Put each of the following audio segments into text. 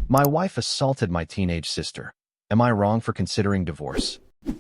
My wife assaulted my teenage sister. Am I wrong for considering divorce?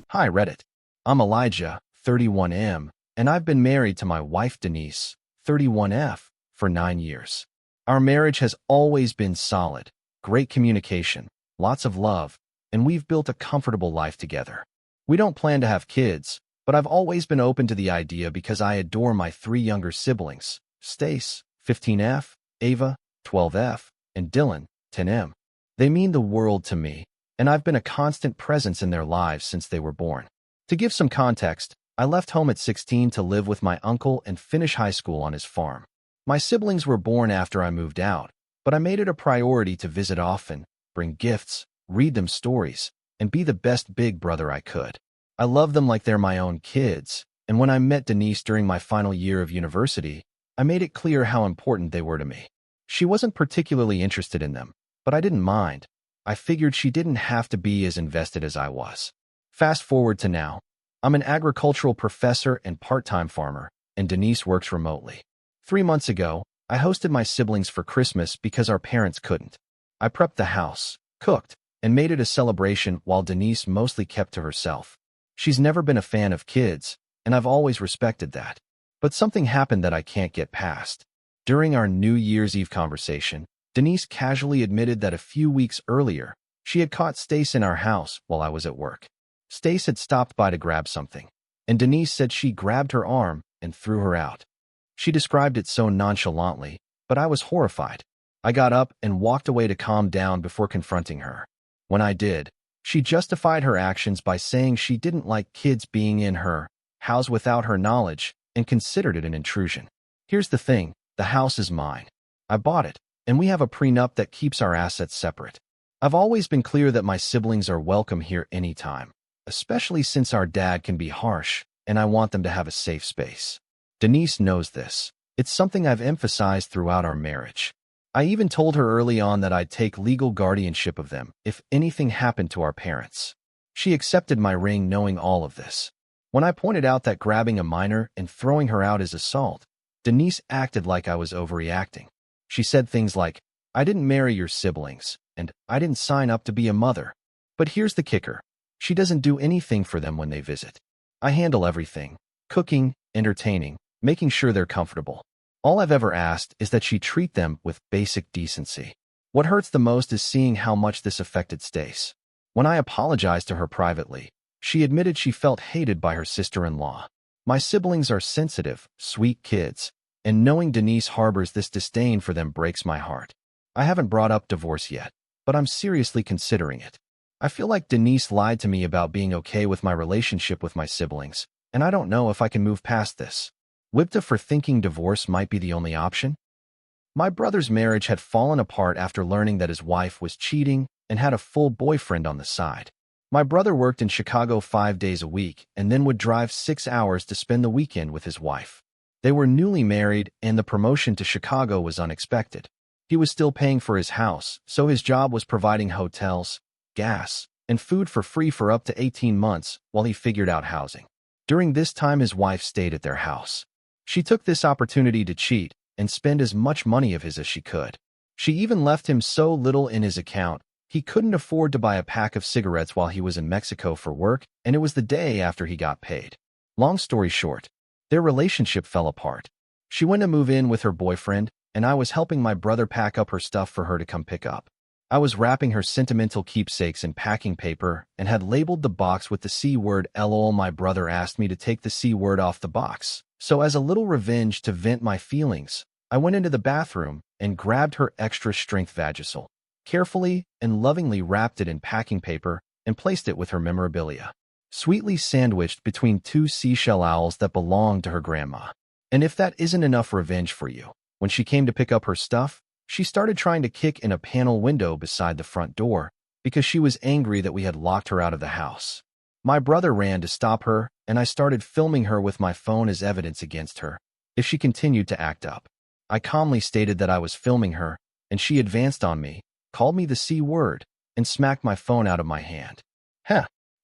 Hi, Reddit. I'm Elijah, 31M, and I've been married to my wife Denise, 31F, for 9 years. Our marriage has always been solid, great communication, lots of love, and we've built a comfortable life together. We don't plan to have kids, but I've always been open to the idea because I adore my 3 younger siblings, Stace, 15F, Ava, 12F, and Dylan, 10M. They mean the world to me, and I've been a constant presence in their lives since they were born. To give some context, I left home at 16 to live with my uncle and finish high school on his farm. My siblings were born after I moved out, but I made it a priority to visit often, bring gifts, read them stories, and be the best big brother I could. I love them like they're my own kids, and when I met Denise during my final year of university, I made it clear how important they were to me. She wasn't particularly interested in them, but I didn't mind. I figured she didn't have to be as invested as I was. Fast forward to now. I'm an agricultural professor and part-time farmer, and Denise works remotely. 3 months ago, I hosted my siblings for Christmas because our parents couldn't. I prepped the house, cooked, and made it a celebration while Denise mostly kept to herself. She's never been a fan of kids, and I've always respected that. But something happened that I can't get past. During our New Year's Eve conversation, Denise casually admitted that a few weeks earlier, she had caught Stace in our house while I was at work. Stace had stopped by to grab something, and Denise said she grabbed her arm and threw her out. She described it so nonchalantly, but I was horrified. I got up and walked away to calm down before confronting her. When I did, she justified her actions by saying she didn't like kids being in her house without her knowledge and considered it an intrusion. Here's the thing, the house is mine. I bought it, and we have a prenup that keeps our assets separate. I've always been clear that my siblings are welcome here anytime, especially since our dad can be harsh, and I want them to have a safe space. Denise knows this. It's something I've emphasized throughout our marriage. I even told her early on that I'd take legal guardianship of them if anything happened to our parents. She accepted my ring knowing all of this. When I pointed out that grabbing a minor and throwing her out is assault, Denise acted like I was overreacting. She said things like, "I didn't marry your siblings, and I didn't sign up to be a mother." But here's the kicker. She doesn't do anything for them when they visit. I handle everything: cooking, entertaining, making sure they're comfortable. All I've ever asked is that she treat them with basic decency. What hurts the most is seeing how much this affected Stace. When I apologized to her privately, she admitted she felt hated by her sister-in-law. My siblings are sensitive, sweet kids, and knowing Denise harbors this disdain for them breaks my heart. I haven't brought up divorce yet, but I'm seriously considering it. I feel like Denise lied to me about being okay with my relationship with my siblings, and I don't know if I can move past this. Whipta for thinking divorce might be the only option? My brother's marriage had fallen apart after learning that his wife was cheating and had a full boyfriend on the side. My brother worked in Chicago 5 days a week and then would drive 6 hours to spend the weekend with his wife. They were newly married, and the promotion to Chicago was unexpected. He was still paying for his house, so his job was providing hotels, gas, and food for free for up to 18 months while he figured out housing. During this time, his wife stayed at their house. She took this opportunity to cheat and spend as much money of his as she could. She even left him so little in his account, he couldn't afford to buy a pack of cigarettes while he was in Mexico for work, and it was the day after he got paid. Long story short, their relationship fell apart. She went to move in with her boyfriend, and I was helping my brother pack up her stuff for her to come pick up. I was wrapping her sentimental keepsakes in packing paper and had labeled the box with the C word. LOL. My brother asked me to take the C word off the box. So as a little revenge to vent my feelings, I went into the bathroom and grabbed her extra-strength Vagisil, carefully and lovingly wrapped it in packing paper and placed it with her memorabilia, sweetly sandwiched between 2 seashell owls that belonged to her grandma. And if that isn't enough revenge for you, when she came to pick up her stuff, she started trying to kick in a panel window beside the front door because she was angry that we had locked her out of the house. My brother ran to stop her, and I started filming her with my phone as evidence against her if she continued to act up. I calmly stated that I was filming her, and she advanced on me, called me the C word, and smacked my phone out of my hand.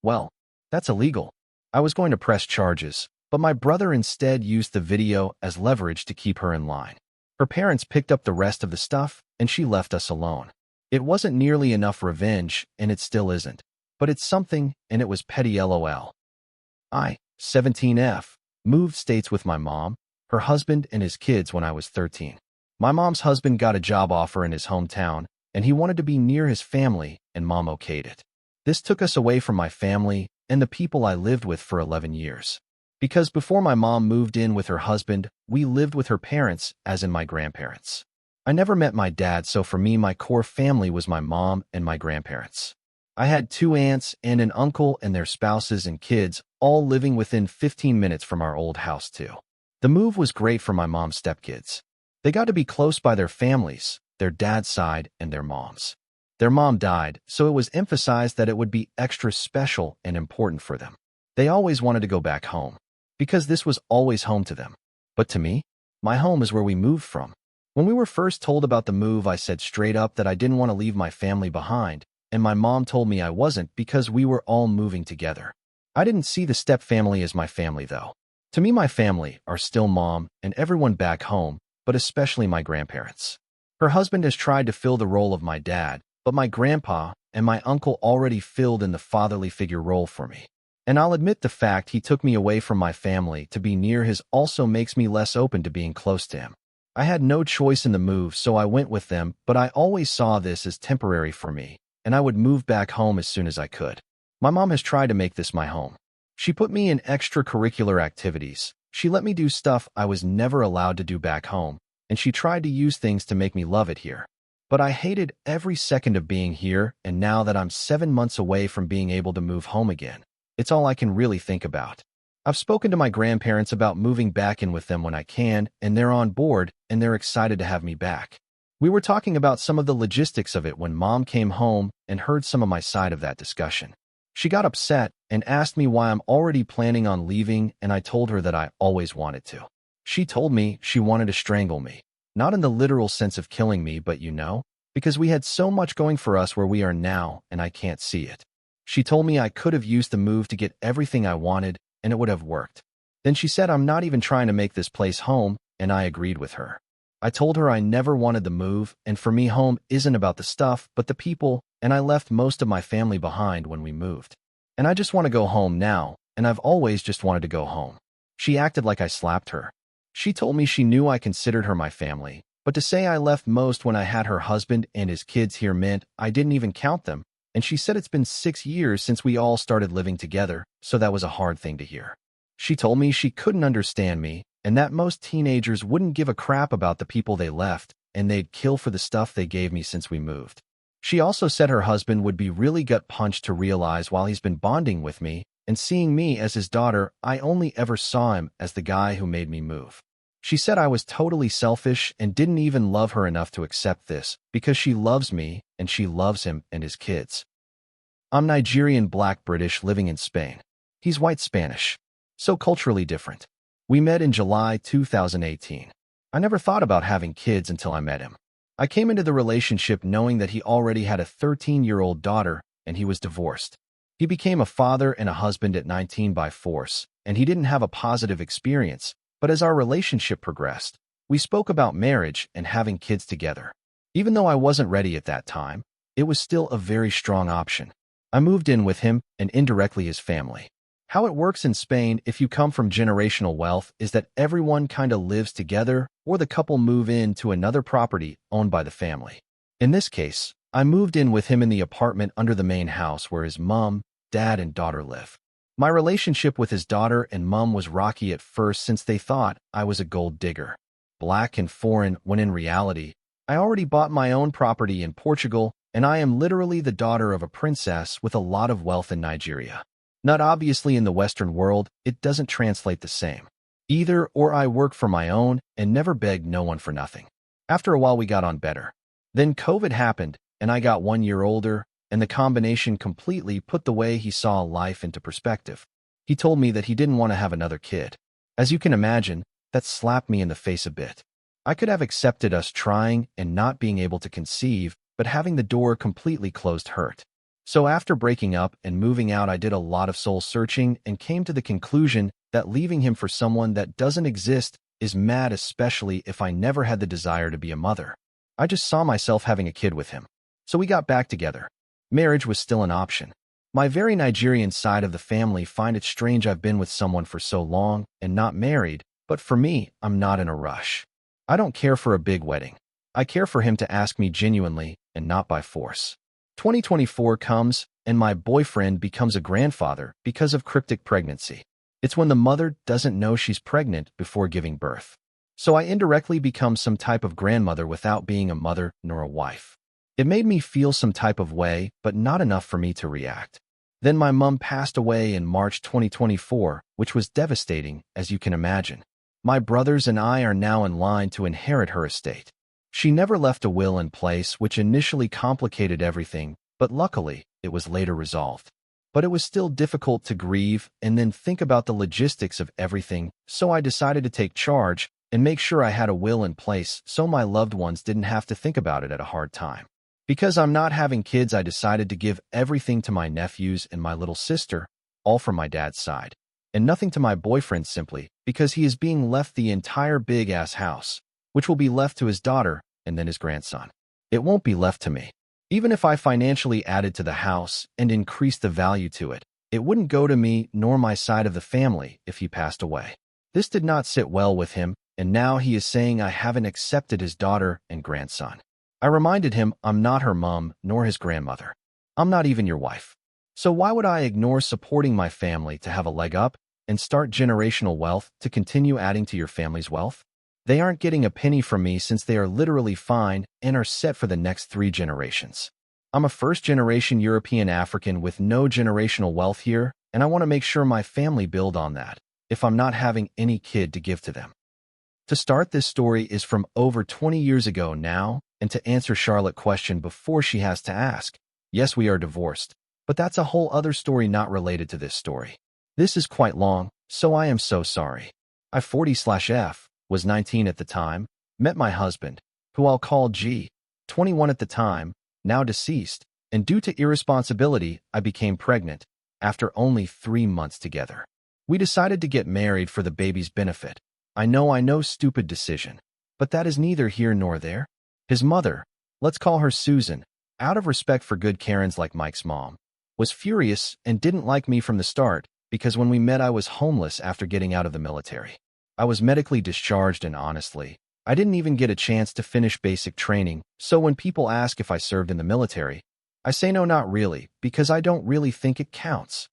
Well, that's illegal. I was going to press charges, but my brother instead used the video as leverage to keep her in line. Her parents picked up the rest of the stuff, and she left us alone. It wasn't nearly enough revenge, and it still isn't. But it's something, and it was petty LOL. I, 17F, moved states with my mom, her husband, and his kids when I was 13. My mom's husband got a job offer in his hometown, and he wanted to be near his family, and mom okayed it. This took us away from my family and the people I lived with for 11 years. Because before my mom moved in with her husband, we lived with her parents, as in my grandparents. I never met my dad, so for me, my core family was my mom and my grandparents. I had 2 aunts and an uncle and their spouses and kids, all living within 15 minutes from our old house too. The move was great for my mom's stepkids. They got to be close by their families, their dad's side and their mom's. Their mom died, so it was emphasized that it would be extra special and important for them. They always wanted to go back home, because this was always home to them. But to me, my home is where we moved from. When we were first told about the move, I said straight up that I didn't want to leave my family behind, and my mom told me I wasn't because we were all moving together. I didn't see the step-family as my family, though. To me, my family are still mom and everyone back home, but especially my grandparents. Her husband has tried to fill the role of my dad, but my grandpa and my uncle already filled in the fatherly figure role for me. And I'll admit the fact he took me away from my family to be near his also makes me less open to being close to him. I had no choice in the move, so I went with them, but I always saw this as temporary for me, and I would move back home as soon as I could. My mom has tried to make this my home. She put me in extracurricular activities. She let me do stuff I was never allowed to do back home, and she tried to use things to make me love it here. But I hated every second of being here, and now that I'm 7 months away from being able to move home again, it's all I can really think about. I've spoken to my grandparents about moving back in with them when I can, and they're on board, and they're excited to have me back. We were talking about some of the logistics of it when Mom came home and heard some of my side of that discussion. She got upset and asked me why I'm already planning on leaving, and I told her that I always wanted to. She told me she wanted to strangle me. Not in the literal sense of killing me, but because we had so much going for us where we are now, and I can't see it. She told me I could have used the move to get everything I wanted, and it would have worked. Then she said I'm not even trying to make this place home, and I agreed with her. I told her I never wanted the move, and for me home isn't about the stuff, but the people, and I left most of my family behind when we moved. And I just want to go home now, and I've always just wanted to go home. She acted like I slapped her. She told me she knew I considered her my family, but to say I left most when I had her husband and his kids here meant I didn't even count them, and she said it's been 6 years since we all started living together, so that was a hard thing to hear. She told me she couldn't understand me, and that most teenagers wouldn't give a crap about the people they left, and they'd kill for the stuff they gave me since we moved. She also said her husband would be really gut-punched to realize while he's been bonding with me and seeing me as his daughter, I only ever saw him as the guy who made me move. She said I was totally selfish and didn't even love her enough to accept this because she loves me and she loves him and his kids. I'm Nigerian Black British living in Spain. He's white Spanish. So culturally different. We met in July 2018. I never thought about having kids until I met him. I came into the relationship knowing that he already had a 13-year-old daughter and he was divorced. He became a father and a husband at 19 by force, and he didn't have a positive experience, but as our relationship progressed, we spoke about marriage and having kids together. Even though I wasn't ready at that time, it was still a very strong option. I moved in with him and indirectly his family. How it works in Spain if you come from generational wealth is that everyone kind of lives together or the couple move in to another property owned by the family. In this case, I moved in with him in the apartment under the main house where his mom, dad, and daughter live. My relationship with his daughter and mom was rocky at first since they thought I was a gold digger, black and foreign, when in reality, I already bought my own property in Portugal and I am literally the daughter of a princess with a lot of wealth in Nigeria. Not obviously in the Western world, it doesn't translate the same. Either or I work for my own and never begged no one for nothing. After a while we got on better. Then COVID happened and I got 1 year older, and the combination completely put the way he saw life into perspective. He told me that he didn't want to have another kid. As you can imagine, that slapped me in the face a bit. I could have accepted us trying and not being able to conceive, but having the door completely closed hurt. So after breaking up and moving out, I did a lot of soul searching and came to the conclusion that leaving him for someone that doesn't exist is mad, especially if I never had the desire to be a mother. I just saw myself having a kid with him. So we got back together. Marriage was still an option. My very Nigerian side of the family find it strange I've been with someone for so long and not married, but for me, I'm not in a rush. I don't care for a big wedding. I care for him to ask me genuinely and not by force. 2024 comes, and my boyfriend becomes a grandfather because of cryptic pregnancy. It's when the mother doesn't know she's pregnant before giving birth. So I indirectly become some type of grandmother without being a mother nor a wife. It made me feel some type of way, but not enough for me to react. Then my mom passed away in March 2024, which was devastating, as you can imagine. My brothers and I are now in line to inherit her estate. She never left a will in place, which initially complicated everything, but luckily, it was later resolved. But it was still difficult to grieve and then think about the logistics of everything, so I decided to take charge and make sure I had a will in place so my loved ones didn't have to think about it at a hard time. Because I'm not having kids, I decided to give everything to my nephews and my little sister, all from my dad's side, and nothing to my boyfriend simply because he is being left the entire big-ass house, which will be left to his daughter and then his grandson. It won't be left to me. Even if I financially added to the house and increased the value to it, it wouldn't go to me nor my side of the family if he passed away. This did not sit well with him, and now he is saying I haven't accepted his daughter and grandson. I reminded him I'm not her mom nor his grandmother. I'm not even your wife. So why would I ignore supporting my family to have a leg up and start generational wealth to continue adding to your family's wealth? They aren't getting a penny from me since they are literally fine and are set for the next 3 generations. I'm a first-generation European African with no generational wealth here, and I want to make sure my family build on that if I'm not having any kid to give to them. To start, this story is from over 20 years ago now, and to answer Charlotte's question before she has to ask, yes, we are divorced, but that's a whole other story not related to this story. This is quite long, so I am so sorry. I 40/F, was 19 at the time, met my husband, who I'll call G, 21 at the time, now deceased, and due to irresponsibility, I became pregnant after only 3 months together. We decided to get married for the baby's benefit. I know, stupid decision, but that is neither here nor there. His mother, let's call her Susan, out of respect for good Karens like Mike's mom, was furious and didn't like me from the start because when we met I was homeless after getting out of the military. I was medically discharged and honestly, I didn't even get a chance to finish basic training, so when people ask if I served in the military, I say no, not really, because I don't really think it counts.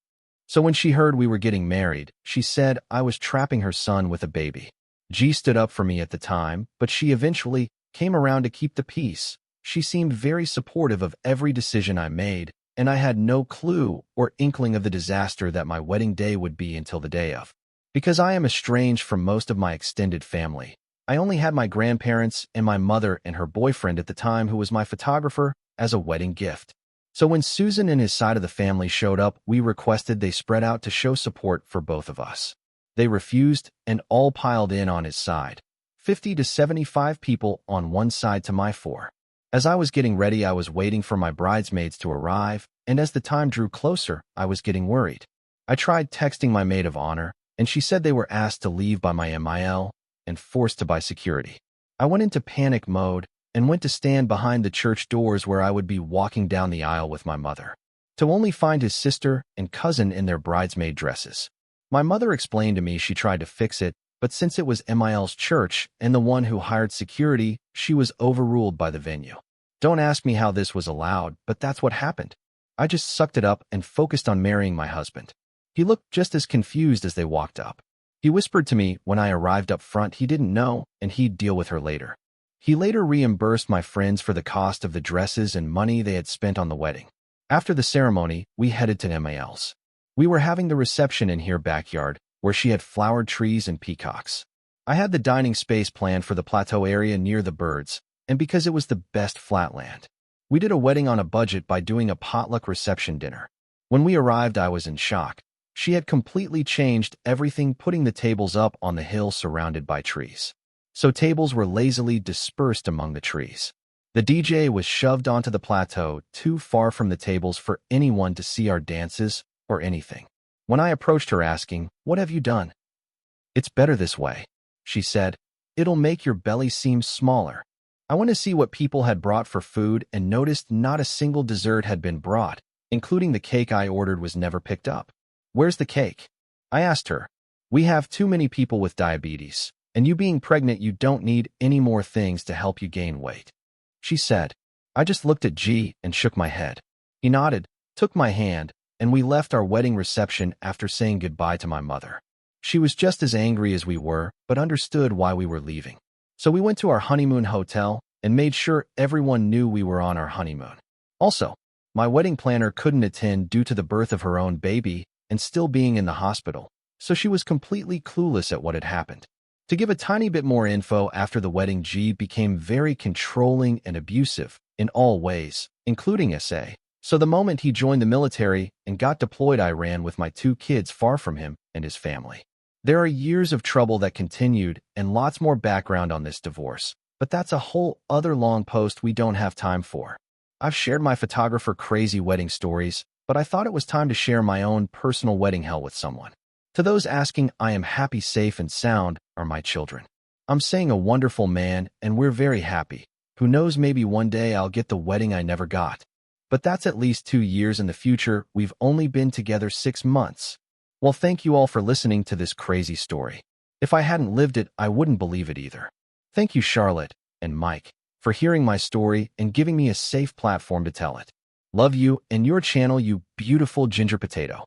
So when she heard we were getting married, she said I was trapping her son with a baby. G stood up for me at the time, but she eventually came around to keep the peace. She seemed very supportive of every decision I made, and I had no clue or inkling of the disaster that my wedding day would be until the day of. Because I am estranged from most of my extended family, I only had my grandparents and my mother and her boyfriend at the time, who was my photographer, as a wedding gift. So when Susan and his side of the family showed up, we requested they spread out to show support for both of us. They refused and all piled in on his side. 50 to 75 people on one side to my 4. As I was getting ready, I was waiting for my bridesmaids to arrive, and as the time drew closer, I was getting worried. I tried texting my maid of honor, and she said they were asked to leave by my MIL and forced to buy security. I went into panic mode and went to stand behind the church doors where I would be walking down the aisle with my mother, to only find his sister and cousin in their bridesmaid dresses. My mother explained to me she tried to fix it, but since it was MIL's church and the one who hired security, she was overruled by the venue. Don't ask me how this was allowed, but that's what happened. I just sucked it up and focused on marrying my husband. He looked just as confused as they walked up. He whispered to me when I arrived up front he didn't know and he'd deal with her later. He later reimbursed my friends for the cost of the dresses and money they had spent on the wedding. After the ceremony, we headed to MIL's. We were having the reception in her backyard, where she had flowered trees and peacocks. I had the dining space planned for the plateau area near the birds, and because it was the best flatland. We did a wedding on a budget by doing a potluck reception dinner. When we arrived, I was in shock. She had completely changed everything, putting the tables up on the hill surrounded by trees. So tables were lazily dispersed among the trees. The DJ was shoved onto the plateau too far from the tables for anyone to see our dances or anything. When I approached her asking, "What have you done?" "It's better this way," she said. "It'll make your belly seem smaller." I went to see what people had brought for food and noticed not a single dessert had been brought, including the cake I ordered was never picked up. Where's the cake? I asked her. We have too many people with diabetes, and you being pregnant, you don't need any more things to help you gain weight. She said. I just looked at G and shook my head. He nodded, took my hand, and we left our wedding reception after saying goodbye to my mother. She was just as angry as we were, but understood why we were leaving. So we went to our honeymoon hotel and made sure everyone knew we were on our honeymoon. Also, my wedding planner couldn't attend due to the birth of her own baby and still being in the hospital, so she was completely clueless at what had happened. To give a tiny bit more info, after the wedding, G became very controlling and abusive in all ways, including SA. So the moment he joined the military and got deployed, I ran with my 2 kids far from him and his family. There are years of trouble that continued and lots more background on this divorce, but that's a whole other long post we don't have time for. I've shared my photographer crazy wedding stories, but I thought it was time to share my own personal wedding hell with someone. To those asking, I am happy, safe, and sound are my children. I'm saying a wonderful man, and we're very happy. Who knows, maybe one day I'll get the wedding I never got. But that's at least 2 years in the future. We've only been together 6 months. Well, thank you all for listening to this crazy story. If I hadn't lived it, I wouldn't believe it either. Thank you, Charlotte and Mike, for hearing my story and giving me a safe platform to tell it. Love you and your channel, you beautiful ginger potato.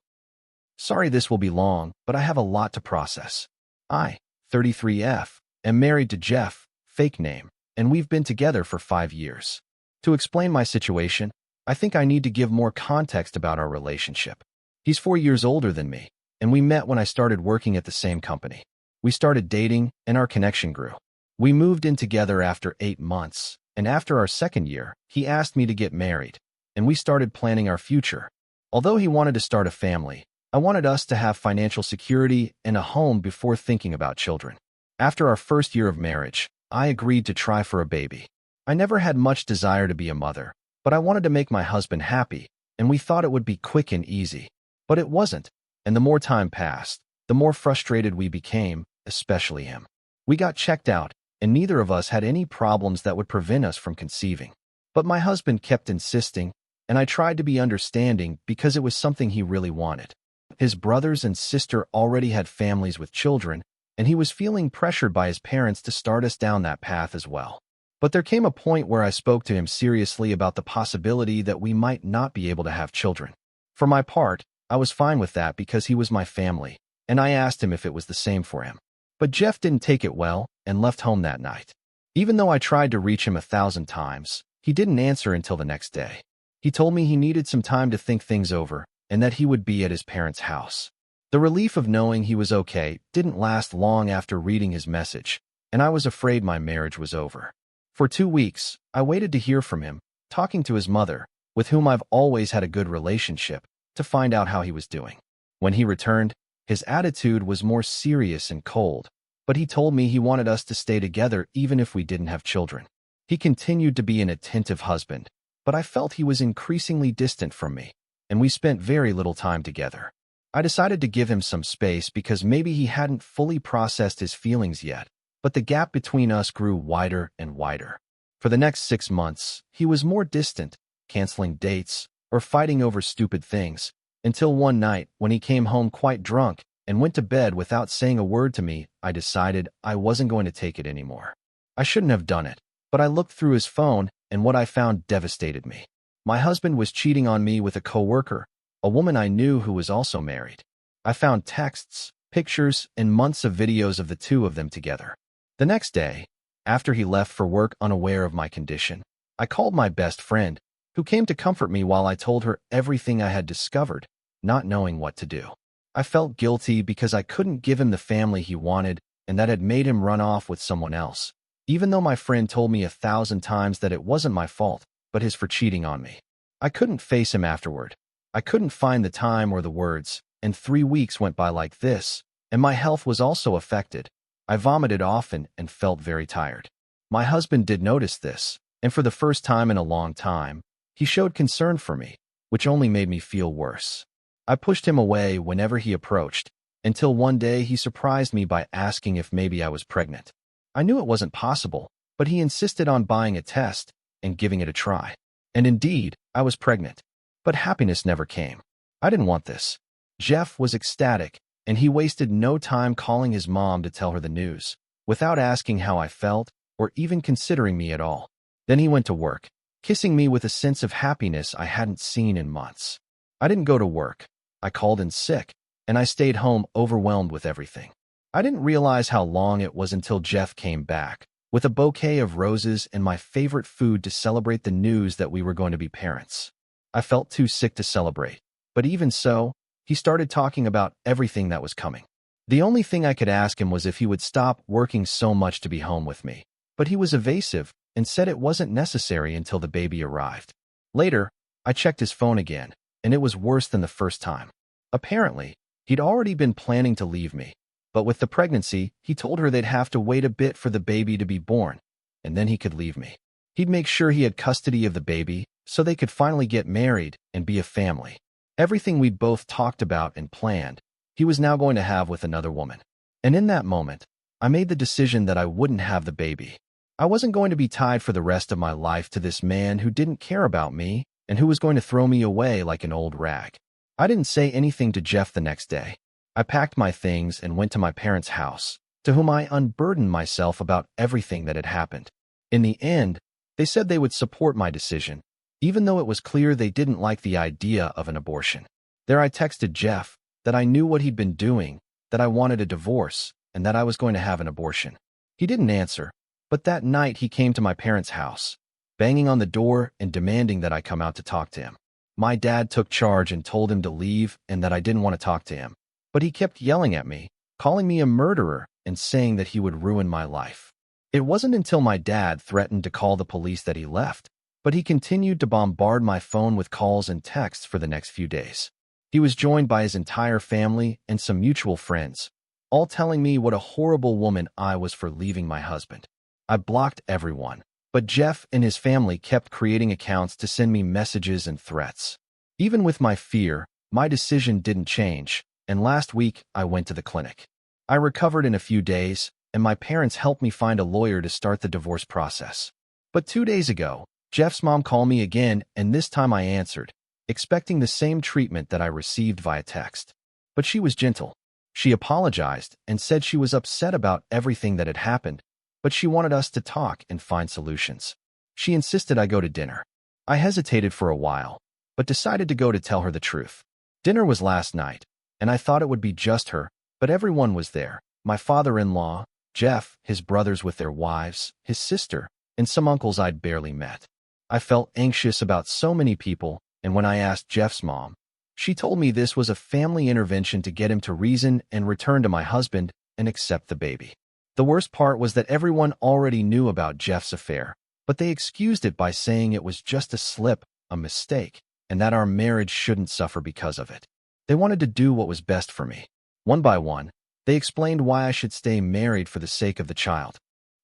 Sorry this will be long, but I have a lot to process. I, 33F, am married to Jeff, fake name, and we've been together for 5 years. To explain my situation, I think I need to give more context about our relationship. He's 4 years older than me, and we met when I started working at the same company. We started dating, and our connection grew. We moved in together after 8 months, and after our 2nd year, he asked me to get married, and we started planning our future. Although he wanted to start a family, I wanted us to have financial security and a home before thinking about children. After our 1st year of marriage, I agreed to try for a baby. I never had much desire to be a mother, but I wanted to make my husband happy, and we thought it would be quick and easy. But it wasn't, and the more time passed, the more frustrated we became, especially him. We got checked out, and neither of us had any problems that would prevent us from conceiving. But my husband kept insisting, and I tried to be understanding because it was something he really wanted. His brothers and sister already had families with children, and he was feeling pressured by his parents to start us down that path as well. But there came a point where I spoke to him seriously about the possibility that we might not be able to have children. For my part, I was fine with that because he was my family, and I asked him if it was the same for him. But Jeff didn't take it well and left home that night. Even though I tried to reach him 1,000 times, he didn't answer until the next day. He told me he needed some time to think things over and that he would be at his parents' house. The relief of knowing he was okay didn't last long after reading his message, and I was afraid my marriage was over. For 2 weeks, I waited to hear from him, talking to his mother, with whom I've always had a good relationship, to find out how he was doing. When he returned, his attitude was more serious and cold, but he told me he wanted us to stay together even if we didn't have children. He continued to be an attentive husband, but I felt he was increasingly distant from me, and we spent very little time together. I decided to give him some space because maybe he hadn't fully processed his feelings yet, but the gap between us grew wider and wider. For the next 6 months, he was more distant, canceling dates, or fighting over stupid things, until one night, when he came home quite drunk and went to bed without saying a word to me, I decided I wasn't going to take it anymore. I shouldn't have done it, but I looked through his phone, and what I found devastated me. My husband was cheating on me with a coworker, a woman I knew who was also married. I found texts, pictures, and months of videos of the 2 of them together. The next day, after he left for work unaware of my condition, I called my best friend, who came to comfort me while I told her everything I had discovered, not knowing what to do. I felt guilty because I couldn't give him the family he wanted, and that had made him run off with someone else, even though my friend told me 1,000 times that it wasn't my fault, but his for cheating on me. I couldn't face him afterward. I couldn't find the time or the words, and 3 weeks went by like this, and my health was also affected. I vomited often and felt very tired. My husband did notice this, and for the first time in a long time, he showed concern for me, which only made me feel worse. I pushed him away whenever he approached, until one day he surprised me by asking if maybe I was pregnant. I knew it wasn't possible, but he insisted on buying a test and giving it a try. And indeed, I was pregnant. But happiness never came. I didn't want this. Jeff was ecstatic, and he wasted no time calling his mom to tell her the news, without asking how I felt or even considering me at all. Then he went to work, kissing me with a sense of happiness I hadn't seen in months. I didn't go to work. I called in sick, and I stayed home overwhelmed with everything. I didn't realize how long it was until Jeff came back, with a bouquet of roses and my favorite food to celebrate the news that we were going to be parents. I felt too sick to celebrate, but even so, he started talking about everything that was coming. The only thing I could ask him was if he would stop working so much to be home with me, but he was evasive and said it wasn't necessary until the baby arrived. Later, I checked his phone again, and it was worse than the first time. Apparently, he'd already been planning to leave me, but with the pregnancy, he told her they'd have to wait a bit for the baby to be born, and then he could leave me. He'd make sure he had custody of the baby so they could finally get married and be a family. Everything we'd both talked about and planned, he was now going to have with another woman. And in that moment, I made the decision that I wouldn't have the baby. I wasn't going to be tied for the rest of my life to this man who didn't care about me and who was going to throw me away like an old rag. I didn't say anything to Jeff the next day. I packed my things and went to my parents' house, to whom I unburdened myself about everything that had happened. In the end, they said they would support my decision, even though it was clear they didn't like the idea of an abortion. There I texted Jeff that I knew what he'd been doing, that I wanted a divorce, and that I was going to have an abortion. He didn't answer, but that night he came to my parents' house, banging on the door and demanding that I come out to talk to him. My dad took charge and told him to leave and that I didn't want to talk to him, but he kept yelling at me, calling me a murderer and saying that he would ruin my life. It wasn't until my dad threatened to call the police that he left, but he continued to bombard my phone with calls and texts for the next few days. He was joined by his entire family and some mutual friends, all telling me what a horrible woman I was for leaving my husband. I blocked everyone, but Jeff and his family kept creating accounts to send me messages and threats. Even with my fear, my decision didn't change, and last week I went to the clinic. I recovered in a few days, and my parents helped me find a lawyer to start the divorce process. But 2 days ago, Jeff's mom called me again, and this time I answered, expecting the same treatment that I received via text. But she was gentle. She apologized and said she was upset about everything that had happened, but she wanted us to talk and find solutions. She insisted I go to dinner. I hesitated for a while, but decided to go to tell her the truth. Dinner was last night, and I thought it would be just her, but everyone was there. My father-in-law, Jeff, his brothers with their wives, his sister, and some uncles I'd barely met. I felt anxious about so many people, and when I asked Jeff's mom, she told me this was a family intervention to get him to reason and return to my husband and accept the baby. The worst part was that everyone already knew about Jeff's affair, but they excused it by saying it was just a slip, a mistake, and that our marriage shouldn't suffer because of it. They wanted to do what was best for me. One by one, they explained why I should stay married for the sake of the child.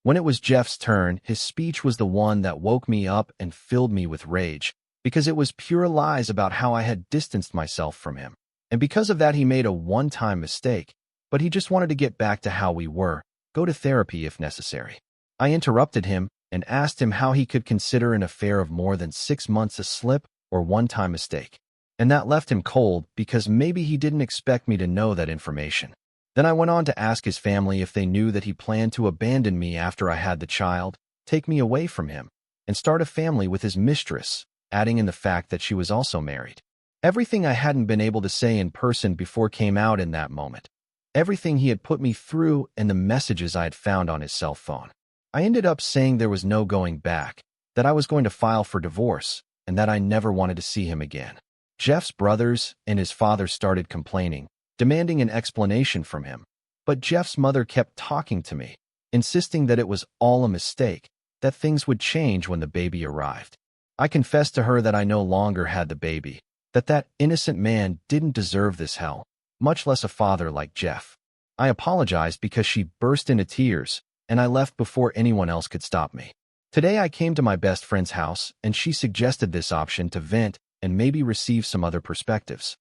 When it was Jeff's turn, his speech was the one that woke me up and filled me with rage, because it was pure lies about how I had distanced myself from him. And because of that, he made a one-time mistake, but he just wanted to get back to how we were, go to therapy if necessary. I interrupted him and asked him how he could consider an affair of more than 6 months a slip or one-time mistake. And that left him cold because maybe he didn't expect me to know that information. Then I went on to ask his family if they knew that he planned to abandon me after I had the child, take me away from him, and start a family with his mistress, adding in the fact that she was also married. Everything I hadn't been able to say in person before came out in that moment. Everything he had put me through and the messages I had found on his cell phone. I ended up saying there was no going back, that I was going to file for divorce, and that I never wanted to see him again. Jeff's brothers and his father started complaining, demanding an explanation from him. But Jeff's mother kept talking to me, insisting that it was all a mistake, that things would change when the baby arrived. I confessed to her that I no longer had the baby, that innocent man didn't deserve this hell, much less a father like Jeff. I apologized because she burst into tears, and I left before anyone else could stop me. Today I came to my best friend's house, and she suggested this option to vent and maybe receive some other perspectives.